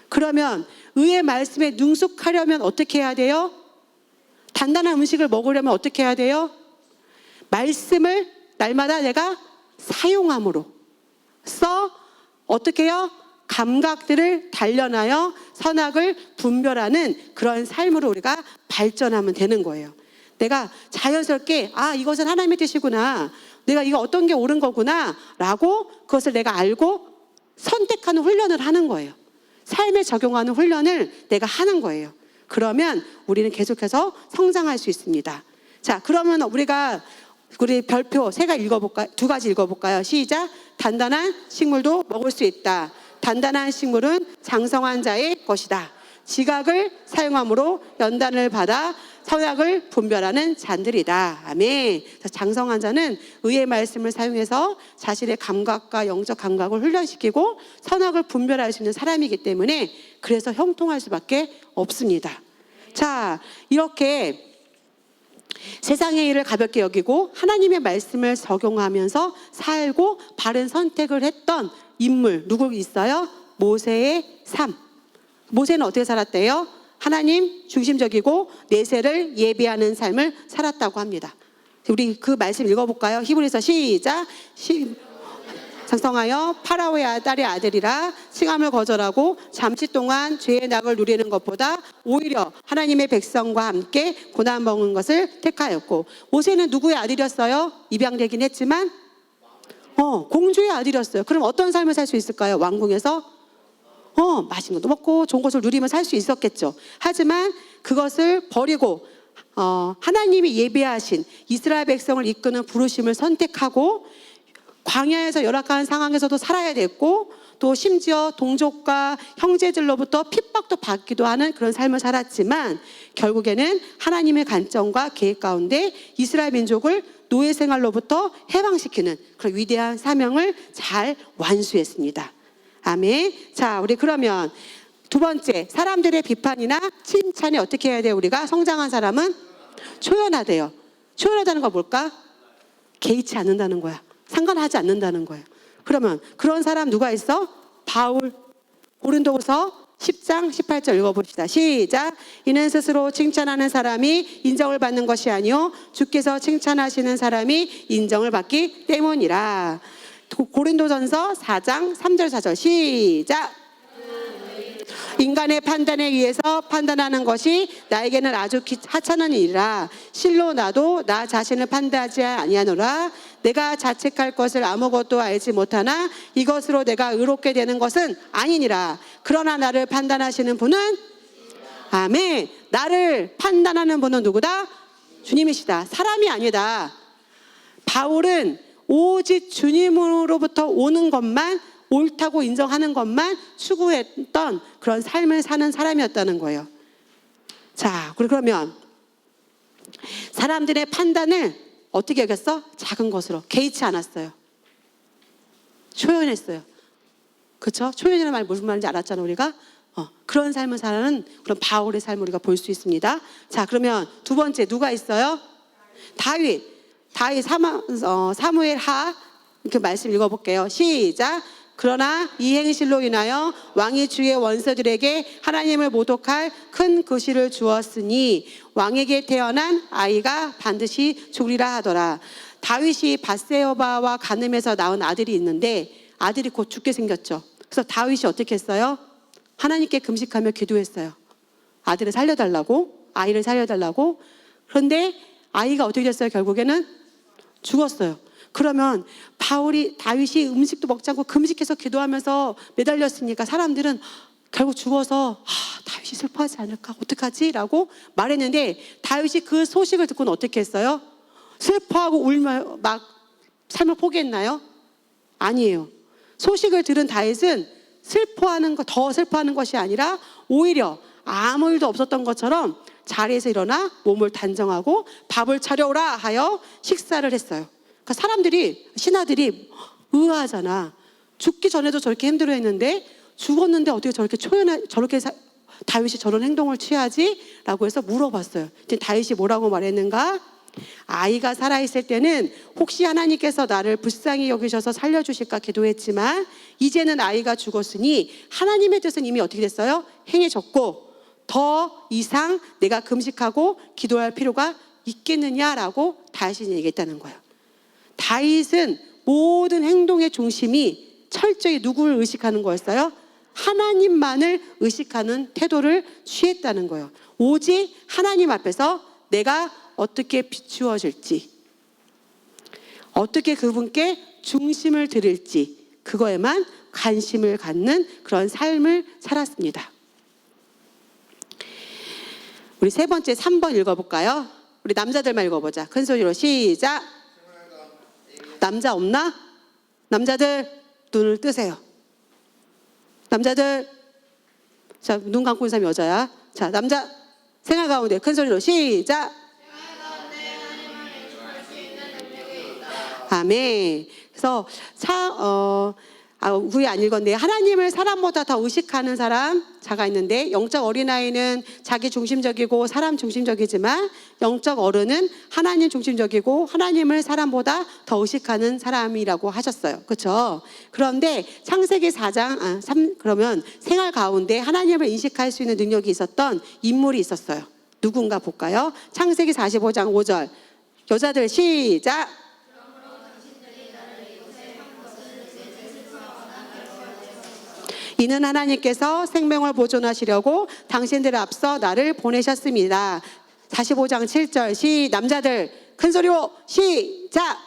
그러면 의의 말씀에 능숙하려면 어떻게 해야 돼요? 단단한 음식을 먹으려면 어떻게 해야 돼요? 말씀을 날마다 내가 사용함으로 어떻게 해요? 감각들을 단련하여 선악을 분별하는 그런 삶으로 우리가 발전하면 되는 거예요. 내가 자연스럽게 이것은 하나님의 뜻이구나, 내가 이거 어떤 게 옳은 거구나 라고 그것을 내가 알고 선택하는 훈련을 하는 거예요. 삶에 적용하는 훈련을 내가 하는 거예요. 그러면 우리는 계속해서 성장할 수 있습니다. 자, 그러면 우리 별표 두 가지 읽어볼까요? 시작. 단단한 식물도 먹을 수 있다. 단단한 식물은 장성한 자의 것이다. 지각을 사용함으로 연단을 받아 선악을 분별하는 잔들이다. 아멘. 장성한 자는 의의 말씀을 사용해서 자신의 감각과 영적 감각을 훈련시키고 선악을 분별할 수 있는 사람이기 때문에 그래서 형통할 수밖에 없습니다. 자, 이렇게 세상의 일을 가볍게 여기고 하나님의 말씀을 적용하면서 살고 바른 선택을 했던 인물 누구 있어요? 모세의 삶. 모세는 어떻게 살았대요? 하나님 중심적이고 내세를 예비하는 삶을 살았다고 합니다. 우리 그 말씀 읽어볼까요? 히브리서 시작. 장성하여 파라오의 딸의 아들이라 칭함을 거절하고 잠시 동안 죄의 낙을 누리는 것보다 오히려 하나님의 백성과 함께 고난 먹는 것을 택하였고, 모세는 누구의 아들이었어요? 입양되긴 했지만 공주의 아들이었어요. 그럼 어떤 삶을 살 수 있을까요? 왕궁에서 맛있는 것도 먹고 좋은 것을 누리며 살 수 있었겠죠. 하지만 그것을 버리고 하나님이 예비하신 이스라엘 백성을 이끄는 부르심을 선택하고 광야에서 열악한 상황에서도 살아야 됐고, 또 심지어 동족과 형제들로부터 핍박도 받기도 하는 그런 삶을 살았지만 결국에는 하나님의 관점과 계획 가운데 이스라엘 민족을 노예 생활로부터 해방시키는 그런 위대한 사명을 잘 완수했습니다. 아멘. 자, 우리 그러면 두 번째, 사람들의 비판이나 칭찬에 어떻게 해야 돼요? 우리가 성장한 사람은 초연하대요. 초연하다는 건 뭘까? 개의치 않는다는 거야. 상관하지 않는다는 거예요. 그러면 그런 사람 누가 있어? 바울. 고린도후서 10장 18절 읽어봅시다. 시작. 이는 스스로 칭찬하는 사람이 인정을 받는 것이 아니요 주께서 칭찬하시는 사람이 인정을 받기 때문이라. 고린도전서 4장 3절 4절 시작. 인간의 판단에 의해서 판단하는 것이 나에게는 아주 하찮은 일이라. 실로 나도 나 자신을 판단하지 아니하노라. 내가 자책할 것을 아무것도 알지 못하나 이것으로 내가 의롭게 되는 것은 아니니라. 그러나 나를 판단하시는 분은 아멘. 나를 판단하는 분은 누구다? 주님이시다. 사람이 아니다. 바울은 오직 주님으로부터 오는 것만, 옳다고 인정하는 것만 추구했던 그런 삶을 사는 사람이었다는 거예요. 자, 그러면 사람들의 판단을 어떻게 여겼어? 작은 것으로 개의치 않았어요. 초연했어요. 그렇죠? 초연이라는 말 무슨 말인지 알았잖아 우리가. 그런 삶을 사는 그런 바울의 삶을 우리가 볼 수 있습니다. 자, 그러면 두 번째 누가 있어요? 다윗 사무엘 하 이렇게 말씀 읽어볼게요. 시작. 그러나 이 행실로 인하여 왕이 주의 원수들에게 하나님을 모독할 큰 구실을 주었으니 왕에게 태어난 아이가 반드시 죽으리라 하더라. 다윗이 밧세바와 간음해서 낳은 아들이 있는데 아들이 곧 죽게 생겼죠. 그래서 다윗이 어떻게 했어요? 하나님께 금식하며 기도했어요. 아들을 살려달라고, 아이를 살려달라고. 그런데 아이가 어떻게 됐어요? 결국에는 죽었어요. 그러면 다윗이 음식도 먹지 않고 금식해서 기도하면서 매달렸으니까 사람들은 결국 죽어서 다윗이 슬퍼하지 않을까? 어떡하지? 라고 말했는데 다윗이 그 소식을 듣고는 어떻게 했어요? 슬퍼하고 울며 막 삶을 포기했나요? 아니에요. 소식을 들은 다윗은 더 슬퍼하는 것이 아니라 오히려 아무 일도 없었던 것처럼 자리에서 일어나 몸을 단정하고 밥을 차려오라 하여 식사를 했어요. 그러니까 사람들이, 신하들이 의아하잖아. 죽기 전에도 저렇게 힘들어했는데 죽었는데 어떻게 저렇게 다윗이 저런 행동을 취하지? 라고 해서 물어봤어요. 다윗이 뭐라고 말했는가? 아이가 살아있을 때는 혹시 하나님께서 나를 불쌍히 여기셔서 살려주실까 기도했지만 이제는 아이가 죽었으니 하나님의 뜻은 이미 어떻게 됐어요? 행해졌고 더 이상 내가 금식하고 기도할 필요가 있겠느냐라고 다윗이 얘기했다는 거예요. 다윗은 모든 행동의 중심이 철저히 누구를 의식하는 거였어요? 하나님만을 의식하는 태도를 취했다는 거예요. 오직 하나님 앞에서 내가 어떻게 비추어질지, 어떻게 그분께 중심을 드릴지 그거에만 관심을 갖는 그런 삶을 살았습니다. 우리 세 번째 3번 읽어볼까요? 우리 남자들만 읽어보자. 큰 소리로 시작. 남자 없나? 남자들 눈을 뜨세요. 남자들, 자, 눈 감고 있는 사람이 여자야. 자, 남자 생활 가운데 큰 소리로 시작. 아멘. 그래서 후에 안 읽었네. 하나님을 사람보다 더 의식하는 사람 자가 있는데 영적 어린아이는 자기 중심적이고 사람 중심적이지만 영적 어른은 하나님 중심적이고 하나님을 사람보다 더 의식하는 사람이라고 하셨어요. 그렇죠? 그런데 창세기 4장 그러면 생활 가운데 하나님을 인식할 수 있는 능력이 있었던 인물이 있었어요. 누군가 볼까요? 창세기 45장 5절 여자들 시작. 이는 하나님께서 생명을 보존하시려고 당신들을 앞서 나를 보내셨습니다. 45장 7절 남자들 큰 소리로 시작.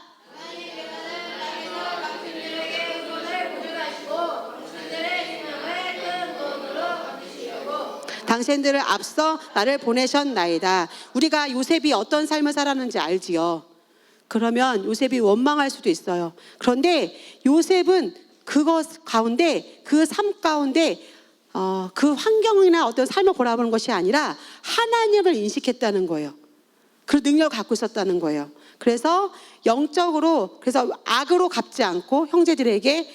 당신들을 앞서 나를 보내셨나이다. 우리가 요셉이 어떤 삶을 살았는지 알지요. 그러면 요셉이 원망할 수도 있어요. 그런데 요셉은 그것 가운데 그 삶 가운데 그 환경이나 어떤 삶을 바라보는 것이 아니라 하나님을 인식했다는 거예요. 그 능력을 갖고 있었다는 거예요. 그래서 영적으로 그래서 악으로 갚지 않고 형제들에게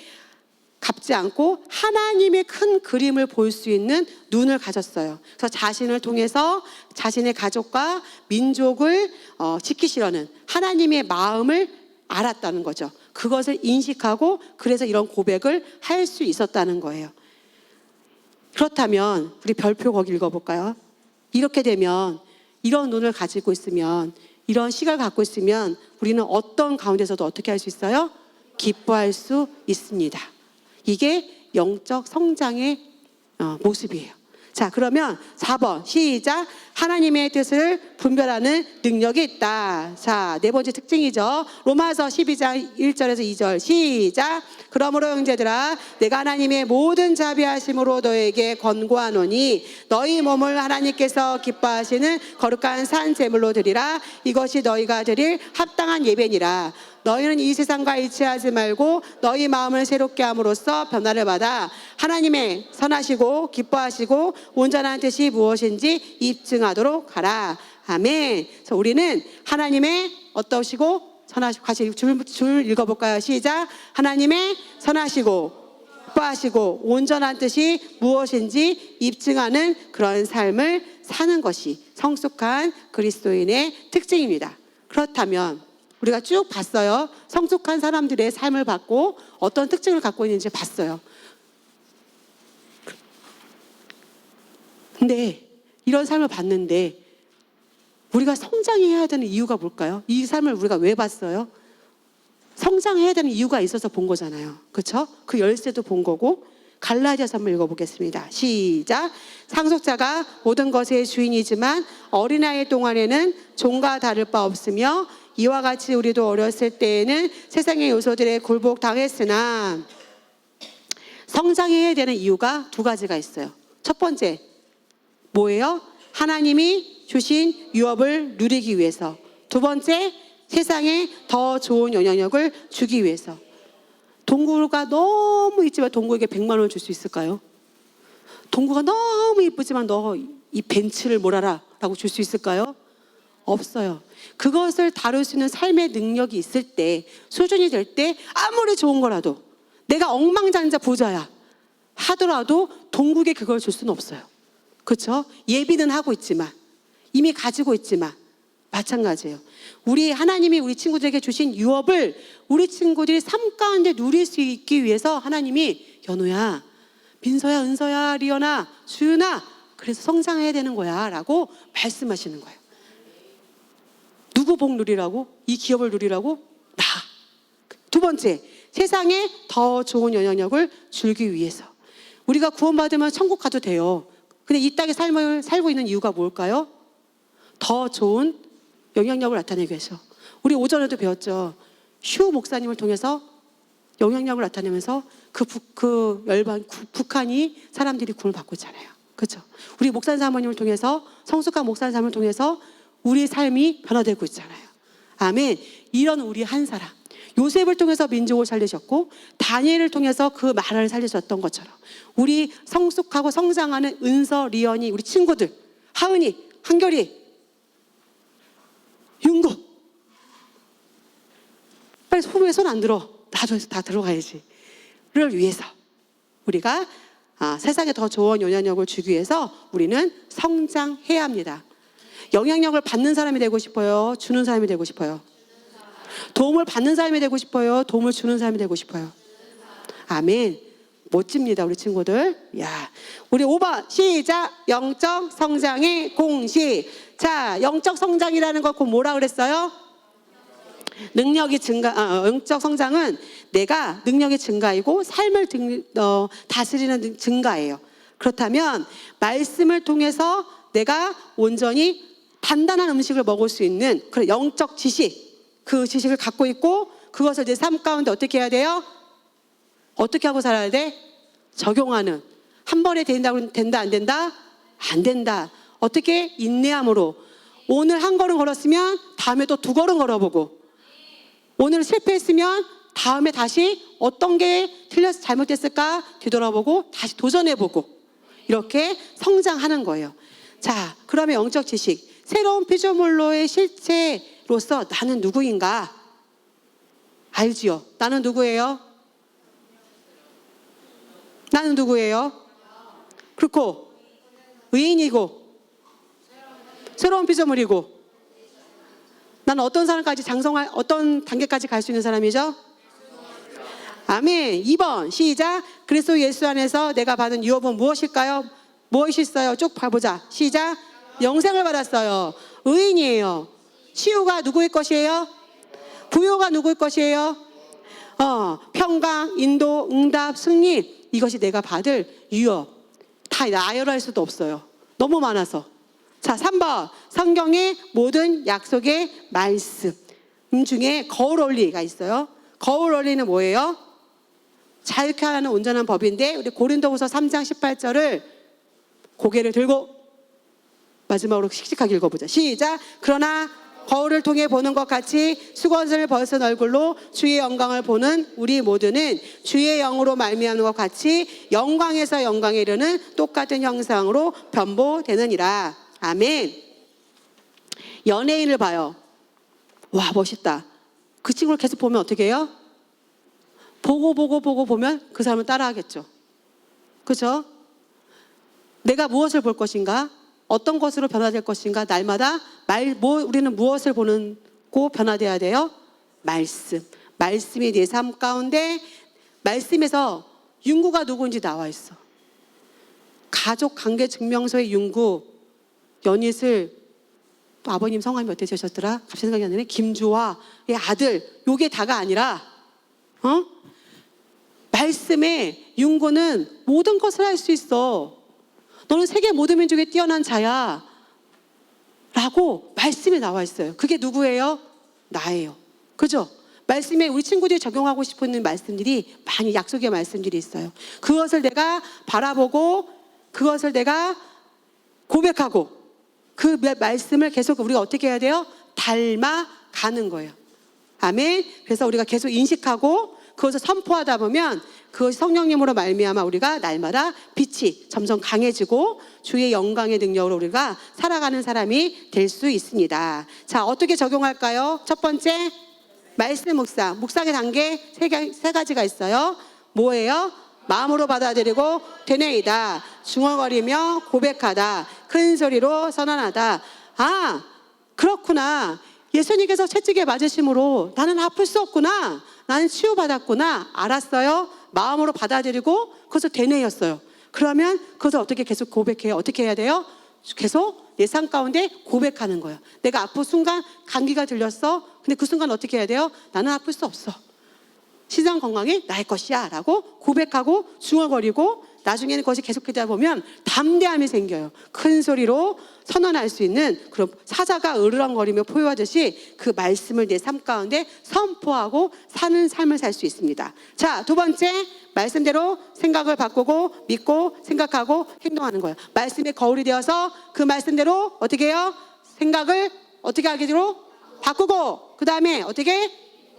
갚지 않고 하나님의 큰 그림을 볼 수 있는 눈을 가졌어요. 그래서 자신을 통해서 자신의 가족과 민족을 지키시려는 하나님의 마음을 알았다는 거죠. 그것을 인식하고 그래서 이런 고백을 할 수 있었다는 거예요. 그렇다면 우리 별표 거기 읽어볼까요? 이렇게 되면 이런 눈을 가지고 있으면 이런 시각을 갖고 있으면 우리는 어떤 가운데서도 어떻게 할 수 있어요? 기뻐할 수 있습니다. 이게 영적 성장의 모습이에요. 자, 그러면 4번 시작. 하나님의 뜻을 분별하는 능력이 있다. 자, 네 번째 특징이죠. 로마서 12장 1절에서 2절 시작. 그러므로 형제들아 내가 하나님의 모든 자비하심으로 너에게 권고하노니 너희 몸을 하나님께서 기뻐하시는 거룩한 산 제물로 드리라. 이것이 너희가 드릴 합당한 예배니라. 너희는 이 세상과 일치하지 말고 너희 마음을 새롭게 함으로써 변화를 받아 하나님의 선하시고 기뻐하시고 온전한 뜻이 무엇인지 입증하도록 하라. 아멘. 그래서 우리는 하나님의 어떠시고 선하시고. 같이 줄 읽어볼까요? 시작. 하나님의 선하시고 기뻐하시고 온전한 뜻이 무엇인지 입증하는 그런 삶을 사는 것이 성숙한 그리스도인의 특징입니다. 그렇다면 우리가 쭉 봤어요. 성숙한 사람들의 삶을 봤고 어떤 특징을 갖고 있는지 봤어요. 근데 이런 삶을 봤는데 우리가 성장해야 되는 이유가 뭘까요? 이 삶을 우리가 왜 봤어요? 성장해야 되는 이유가 있어서 본 거잖아요. 그렇죠? 그 열쇠도 본 거고. 갈라디아서 한번 읽어보겠습니다. 시작. 상속자가 모든 것의 주인이지만 어린아이 동안에는 종과 다를 바 없으며 이와 같이 우리도 어렸을 때에는 세상의 요소들에 굴복당했으나 성장해야 되는 이유가 두 가지가 있어요. 첫 번째 뭐예요? 하나님이 주신 유업을 누리기 위해서. 두 번째, 세상에 더 좋은 영향력을 주기 위해서. 동구가 너무 있지만 동구에게 100만 원 줄 수 있을까요? 동구가 너무 이쁘지만 너 이 벤츠를 몰아라 라고 줄 수 있을까요? 없어요. 그것을 다룰 수 있는 삶의 능력이 있을 때, 수준이 될 때 아무리 좋은 거라도 내가 억만장자 부자야 하더라도 동국에 그걸 줄 수는 없어요. 그렇죠? 예비는 하고 있지만, 이미 가지고 있지만 마찬가지예요. 우리 하나님이 우리 친구들에게 주신 유업을 우리 친구들이 삶 가운데 누릴 수 있기 위해서 하나님이 연우야, 민서야, 은서야, 리연아, 주윤아, 그래서 성장해야 되는 거야 라고 말씀하시는 거예요. 누구 복 누리라고? 이 기업을 누리라고? 나. 두 번째, 세상에 더 좋은 영향력을 주기 위해서. 우리가 구원받으면 천국 가도 돼요. 근데 이 땅의 삶을 살고 있는 이유가 뭘까요? 더 좋은 영향력을 나타내기 위해서. 우리 오전에도 배웠죠. 휴 목사님을 통해서 영향력을 나타내면서 북한이 사람들이 구원을 받고 있잖아요. 그렇죠? 우리 목사 사모님을 통해서, 성숙한 목사 사모님을 통해서 우리 삶이 변화되고 있잖아요. 아멘. 이런 우리 한 사람, 요셉을 통해서 민족을 살리셨고 다니엘을 통해서 그 나라를 살리셨던 것처럼 우리 성숙하고 성장하는 은서, 리언이, 우리 친구들, 하은이, 한결이, 윤구, 빨리 소리에 손 안 들어. 나도 다 들어가야지. 를 위해서 우리가 세상에 더 좋은 영향력을 주기 위해서 우리는 성장해야 합니다. 영향력을 받는 사람이 되고 싶어요? 주는 사람이 되고 싶어요? 도움을 받는 사람이 되고 싶어요? 도움을 주는 사람이 되고 싶어요? 아멘. 멋집니다, 우리 친구들. 야, 우리 5번 시작. 영적 성장의 공식. 자, 영적 성장이라는 거 곧 뭐라 그랬어요? 능력이 영적 성장은 내가 능력의 증가이고 삶을 다스리는 증가예요. 그렇다면 말씀을 통해서 내가 온전히 단단한 음식을 먹을 수 있는 그런 영적 지식, 그 지식을 갖고 있고 그것을 내 삶 가운데 어떻게 해야 돼요? 어떻게 하고 살아야 돼? 적용하는. 한 번에 된다 안 된다? 안 된다. 어떻게? 인내함으로. 오늘 한 걸음 걸었으면 다음에 또 2걸음 걸어보고, 오늘 실패했으면 다음에 다시 어떤 게 틀려서 잘못됐을까 뒤돌아보고 다시 도전해보고, 이렇게 성장하는 거예요. 자, 그러면 영적 지식, 새로운 피조물로의 실체로서 나는 누구인가? 알지요? 나는 누구예요? 나는 누구예요? 그렇고 의인이고 새로운 피조물이고, 나는 어떤 사람까지 어떤 단계까지 갈 수 있는 사람이죠? 아멘. 2번 시작. 그리스도 예수 안에서 내가 받은 유업은 무엇일까요? 무엇이 있어요? 쭉 봐보자. 시작. 영생을 받았어요. 의인이에요. 치유가 누구의 것이에요? 부요가 누구의 것이에요? 평강, 인도, 응답, 승리, 이것이 내가 받을 유업. 다 나열할 수도 없어요. 너무 많아서. 자, 3번 성경의 모든 약속의 말씀 중에 거울 원리가 있어요. 거울 원리는 뭐예요? 자유케 하는 온전한 법인데, 우리 고린도후서 3장 18절을 고개를 들고 마지막으로 씩씩하게 읽어보자. 시작. 그러나 거울을 통해 보는 것 같이 수건을 벗은 얼굴로 주의 영광을 보는 우리 모두는 주의 영으로 말미암는 것 같이 영광에서 영광에 이르는 똑같은 형상으로 변보되느니라. 아멘. 연예인을 봐요. 와, 멋있다. 그 친구를 계속 보면 어떻게 해요? 보고 보면 그 사람을 따라하겠죠. 그죠? 내가 무엇을 볼 것인가? 어떤 것으로 변화될 것인가? 날마다 우리는 무엇을 보고 변화돼야 돼요? 말씀. 말씀이 내 삶 가운데, 말씀에서 윤구가 누구인지 나와 있어. 가족 관계 증명서의 윤구, 연hit을, 또 아버님 성함이 어떻게 되셨더라? 갑자기 생각이 안 나네. 김주화의 아들, 요게 다가 아니라 말씀의 윤구는 모든 것을 할 수 있어. 너는 세계 모든 민족에 뛰어난 자야 라고 말씀에 나와 있어요. 그게 누구예요? 나예요. 그죠? 말씀에 우리 친구들이 적용하고 싶은 말씀들이 많이, 약속의 말씀들이 있어요. 그것을 내가 바라보고, 그것을 내가 고백하고, 그 말씀을 계속 우리가 어떻게 해야 돼요? 닮아가는 거예요. 아멘. 그래서 우리가 계속 인식하고 그것을 선포하다 보면 그것이 성령님으로 말미암아 우리가 날마다 빛이 점점 강해지고 주의 영광의 능력으로 우리가 살아가는 사람이 될 수 있습니다. 자, 어떻게 적용할까요? 첫 번째, 말씀 묵상. 묵상의 단계 세 가지가 있어요. 뭐예요? 마음으로 받아들이고 되뇌이다. 중얼거리며 고백하다. 큰 소리로 선언하다. 아, 그렇구나. 예수님께서 채찍에 맞으심으로 나는 아플 수 없구나. 나는 치유받았구나. 알았어요. 마음으로 받아들이고 그것을 되뇌었어요. 그러면 그것을 어떻게 계속 고백해요? 어떻게 해야 돼요? 계속 내 삶 가운데 고백하는 거예요. 내가 아픈 순간 감기가 들렸어. 근데 그 순간 어떻게 해야 돼요? 나는 아플 수 없어. 신장 건강이 나의 것이야 라고 고백하고 중얼거리고, 나중에는 그것이 계속되다 보면 담대함이 생겨요. 큰 소리로 선언할 수 있는 그런, 사자가 으르렁거리며 포효하듯이 그 말씀을 내 삶 가운데 선포하고 사는 삶을 살 수 있습니다. 자, 두 번째, 말씀대로 생각을 바꾸고 믿고 생각하고 행동하는 거예요. 말씀의 거울이 되어서 그 말씀대로 어떻게 해요? 생각을 어떻게 하기로 바꾸고, 그 다음에 어떻게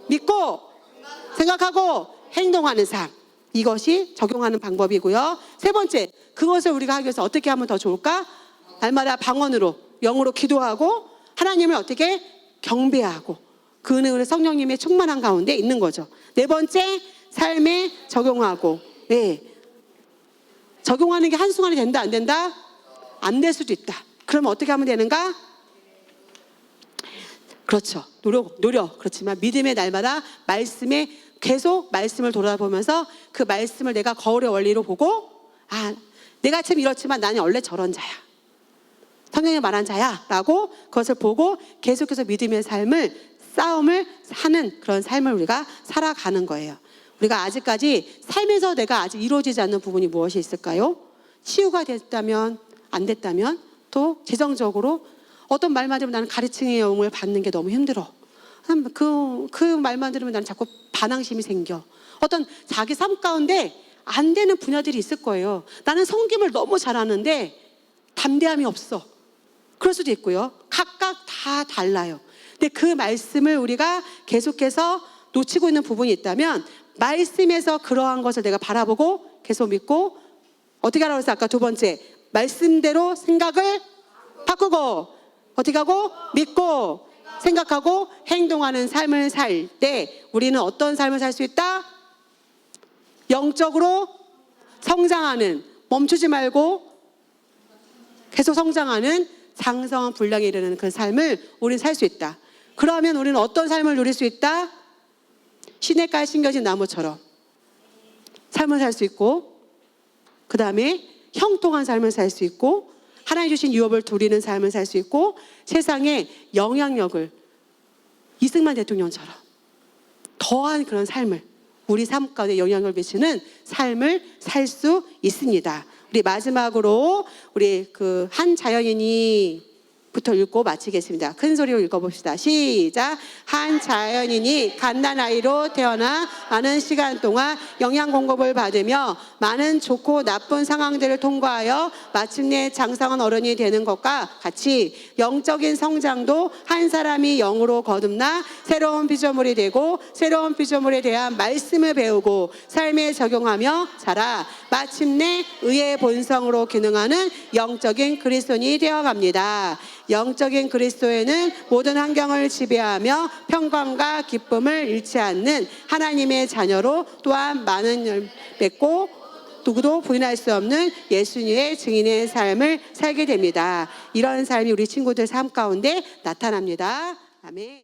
믿고 생각하고 행동하는 삶. 이것이 적용하는 방법이고요. 세 번째, 그것을 우리가 하기 위해서 어떻게 하면 더 좋을까? 날마다 방언으로, 영으로 기도하고 하나님을 어떻게 경배하고 그 은혜로 성령님의 충만한 가운데 있는 거죠. 네 번째, 삶에 적용하고. 네. 적용하는 게 한순간에 된다 안 된다? 안 될 수도 있다. 그러면 어떻게 하면 되는가? 그렇죠. 노력. 그렇지만 믿음의 날마다 말씀에 계속 말씀을 돌아보면서 그 말씀을 내가 거울의 원리로 보고, 아, 내가 참 이렇지만 나는 원래 저런 자야. 성경이 말한 자야 라고 그것을 보고 계속해서 믿음의 싸움을 사는 그런 삶을 우리가 살아가는 거예요. 우리가 아직까지 삶에서 내가 아직 이루어지지 않는 부분이 무엇이 있을까요? 치유가 됐다면, 안 됐다면, 또 재정적으로 어떤 말만 들으면 나는 가르침의 영을 받는 게 너무 힘들어. 그 말만 들으면 나는 자꾸 반항심이 생겨. 어떤 자기 삶 가운데 안 되는 분야들이 있을 거예요. 나는 섬김을 너무 잘하는데 담대함이 없어. 그럴 수도 있고요. 각각 다 달라요. 근데 그 말씀을 우리가 계속해서 놓치고 있는 부분이 있다면, 말씀에서 그러한 것을 내가 바라보고 계속 믿고, 어떻게 하라고 했어요? 아까 두 번째, 말씀대로 생각을 바꾸고 어떻게 하고 믿고 생각하고 행동하는 삶을 살 때 우리는 어떤 삶을 살 수 있다? 영적으로 성장하는, 멈추지 말고 계속 성장하는 장성한 분량에 이르는 그 삶을 우리는 살 수 있다. 그러면 우리는 어떤 삶을 누릴 수 있다? 시냇가에 심겨진 나무처럼 삶을 살 수 있고, 그 다음에 형통한 삶을 살 수 있고, 하나님 주신 유업을 누리는 삶을 살 수 있고, 세상에 영향력을 이승만 대통령처럼 더한 그런 삶을, 우리 삶 가운데 영향을 미치는 삶을 살 수 있습니다. 우리 마지막으로 우리 그 한자연인이 부터 읽고 마치겠습니다. 큰 소리로 읽어봅시다. 시작. 한 자연인이 갓난아이로 태어나 많은 시간 동안 영양 공급을 받으며 많은 좋고 나쁜 상황들을 통과하여 마침내 장성한 어른이 되는 것과 같이 영적인 성장도 한 사람이 영으로 거듭나 새로운 피조물이 되고 새로운 피조물에 대한 말씀을 배우고 삶에 적용하며 자라 마침내 의의 본성으로 기능하는 영적인 그리스도인이 되어갑니다. 영적인 그리스도에는 모든 환경을 지배하며 평강과 기쁨을 잃지 않는 하나님의 자녀로 또한 많은 열 맺고 누구도 부인할 수 없는 예수님의 증인의 삶을 살게 됩니다. 이런 삶이 우리 친구들 삶 가운데 나타납니다. 아멘.